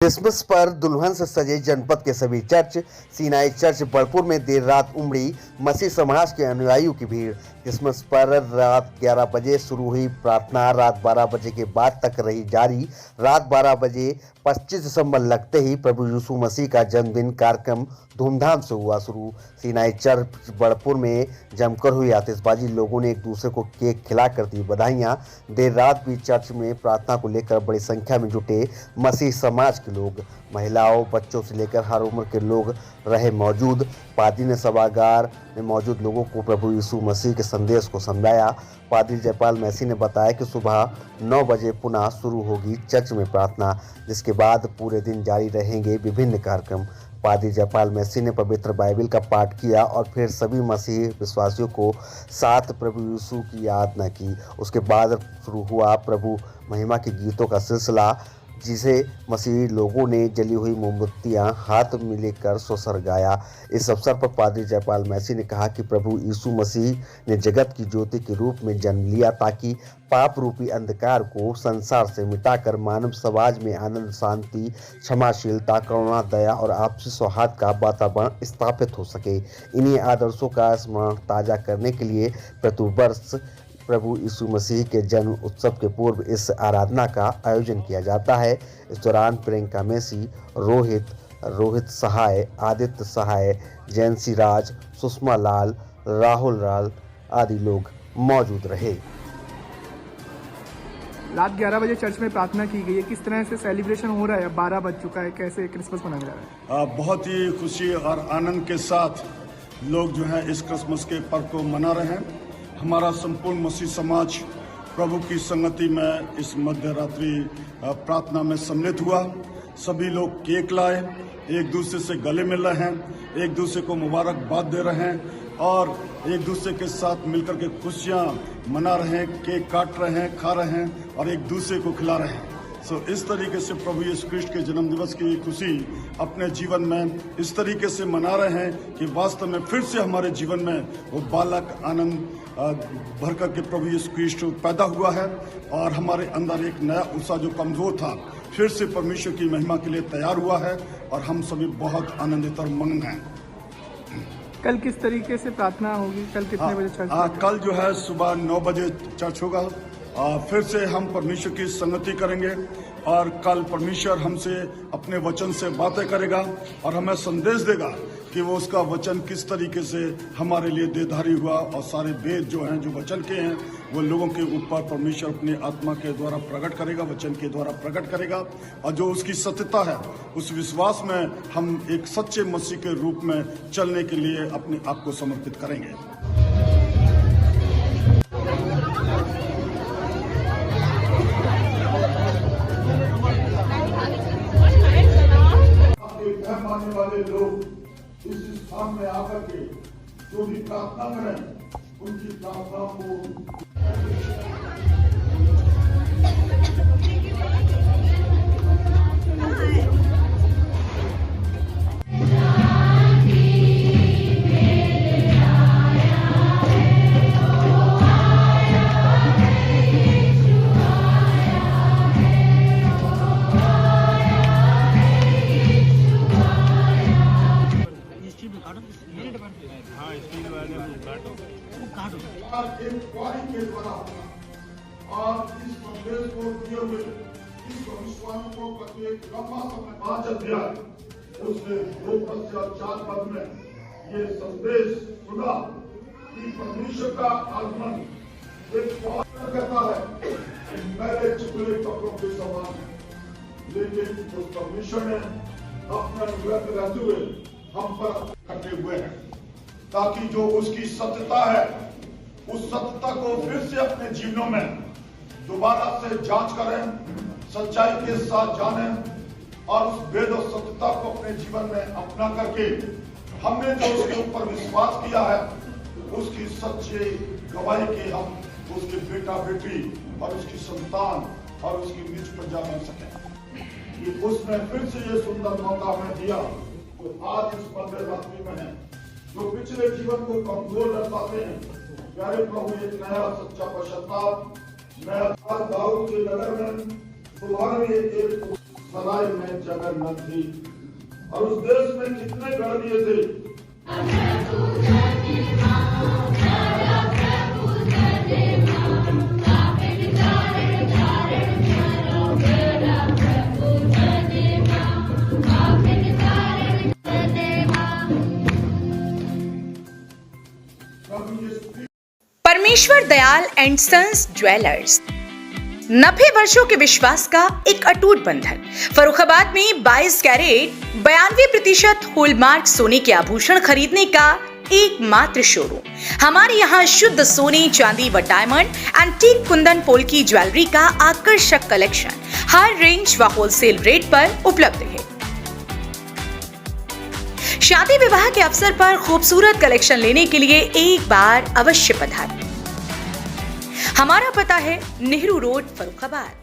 Christmas पर दुल्हन से सजे जनपद के सभी चर्च। सीनाई चर्च बड़पुर में देर रात उमड़ी मसीह समाज के अनुयायियों की भीड़। क्रिसमस पर रात 11 बजे शुरू हुई प्रार्थना रात 12 बजे के बाद तक रही जारी। रात 12 बजे 25 दिसंबर लगते ही प्रभु यीशु मसीह का जन्मदिन कार्यक्रम धूमधाम से हुआ शुरू। सीनाई चर्च बड़पुर में जमकर हुई आतिशबाजी, लोगों ने एक दूसरे को केक खिलाकर दी बधाइयां। देर रात भी चर्च में प्रार्थना को लेकर बड़ी संख्या में जुटे मसीह समाज के लोग। महिलाओं, बच्चों से लेकर हर उम्र के लोग रहे मौजूद। पादरी ने सभागार में मौजूद लोगों को प्रभु यीशु मसीह के संदेश को समझाया। पादरी जयपाल मैसी ने बताया कि सुबह 9 बजे पुनः शुरू होगी चर्च में प्रार्थना, जिसके बाद पूरे दिन जारी रहेंगे विभिन्न कार्यक्रम। पादरी जयपाल मैसी ने पवित्र बाइबल का पाठ किया और फिर सभी मसीह विश्वासियों को साथ प्रभु यीशु की यातना की। उसके बाद शुरू हुआ प्रभु महिमा के गीतों का सिलसिला, जिसे मसीही लोगों ने जली हुई मोमबत्तियां हाथ में लेकर सोसर गाया। इस अवसर पर पादरी जयपाल मैसी ने कहा कि प्रभु यीशु मसीह ने जगत की ज्योति के रूप में जन्म लिया ताकि पाप रूपी अंधकार को संसार से मिटाकर मानव समाज में आनंद, शांति, क्षमाशीलता, करुणा, दया और आपसी सौहार्द का वातावरण स्थापित हो सके। इन्हीं आदर्शों का स्मरण ताजा करने के लिए प्रतिवर्ष प्रभु यीशु मसीह के जन्म उत्सव के पूर्व इस आराधना का आयोजन किया जाता है। इस दौरान प्रियंका मैसी, रोहित सहाय, आदित्य सहाय, जयंती राज, सुषमा लाल, राहुल लाल आदि लोग मौजूद रहे। रात 11 बजे चर्च में प्रार्थना की गई है। किस तरह से सेलिब्रेशन हो रहा है? 12 बज चुका है, कैसे क्रिसमस मनाया जा रहा है? बहुत ही खुशी और आनंद के साथ लोग जो है इस क्रिसमस के पर्व को मना रहे हैं। हमारा संपूर्ण मसीह समाज प्रभु की संगति में इस मध्य रात्रि प्रार्थना में सम्मिलित हुआ। सभी लोग केक लाए, एक दूसरे से गले मिल रहे हैं, एक दूसरे को मुबारकबाद दे रहे हैं और एक दूसरे के साथ मिलकर के खुशियां मना रहे हैं, केक काट रहे हैं, खा रहे हैं और एक दूसरे को खिला रहे हैं। इस तरीके से प्रभु यीशु क्रिस्ट के जन्म दिवस की खुशी अपने जीवन में इस तरीके से मना रहे हैं कि वास्तव में फिर से हमारे जीवन में वो बालक आनंद भर कर के प्रभु यीशु क्रिस्ट पैदा हुआ है और हमारे अंदर एक नया उत्साह जो कमजोर था फिर से परमेश्वर की महिमा के लिए तैयार हुआ है और हम सभी बहुत आनंदित और मगन हैं। कल किस तरीके से प्रार्थना होगी? कल कितने बजे चर्च? कल जो है सुबह 9 बजे चर्च होगा। फिर से हम परमेश्वर की संगति करेंगे और कल परमेश्वर हमसे अपने वचन से बातें करेगा और हमें संदेश देगा कि वो उसका वचन किस तरीके से हमारे लिए देहधारी हुआ और सारे वेद जो हैं, जो वचन के हैं, वो लोगों के ऊपर परमेश्वर अपने आत्मा के द्वारा प्रकट करेगा, वचन के द्वारा प्रकट करेगा और जो उसकी सत्यता है उस विश्वास में हम एक सच्चे मसीह के रूप में चलने के लिए अपने आप को समर्पित करेंगे। मानने वाले लोग इस स्थान में आकर के जो भी प्रार्थना करें उनकी प्रार्थना को के द्वारा और इस संदेश को दिए हुए इस भविष्यवाणी को करके एक लंबा समय 5 अध्याय उसमें 2 पद और 4 पद में ये संदेश सुना कि परमेश्वर का आगमन एक कहता है मेरे चुपले कपड़ों के समान, लेकिन उस परमेश्वर ने अपना निवृत्त रहते हुए हम पर करते हुए हैं ताकि जो उसकी सत्यता है उस सत्यता को फिर से अपने जीवनों में दोबारा से जांच करें, सच्चाई के साथ जानें और उस वेद और सत्यता को अपने जीवन में अपना करके हमने जो उसके ऊपर विश्वास किया है उसकी सच्ची गवाही की हम उसके बेटा बेटी और उसकी संतान और उसकी निज प्रजा बन सके। कि उसने फिर से ये सुंदर मौका हमें दिया तो आज इस मध्य रात्रि में है जो पिछले जीवन को कमजोर कर पाते हैं। प्यारे प्रभु, एक नया सच्चा पश्चाताप, नया दाऊद के नगर में तुम्हारे एक सराय में जगह न थी और उस देश में कितने गणनीय थे। परमेश्वर दयाल एंड सन्स ज्वेलर्स 90 वर्षों के विश्वास का एक अटूट बंधन। फर्रुखाबाद में 22 कैरेट 92% हॉलमार्क सोने के आभूषण खरीदने का एकमात्र शोरूम। हमारे यहाँ शुद्ध सोने, चांदी व diamond, antique, Kundan, polki jewellery का आकर्षक कलेक्शन हर रेंज व होलसेल रेट पर उपलब्ध है। शादी विवाह के अवसर पर खूबसूरत कलेक्शन लेने के लिए एक बार अवश्य पधारें। हमारा पता है नेहरू रोड, फर्रुखाबाद।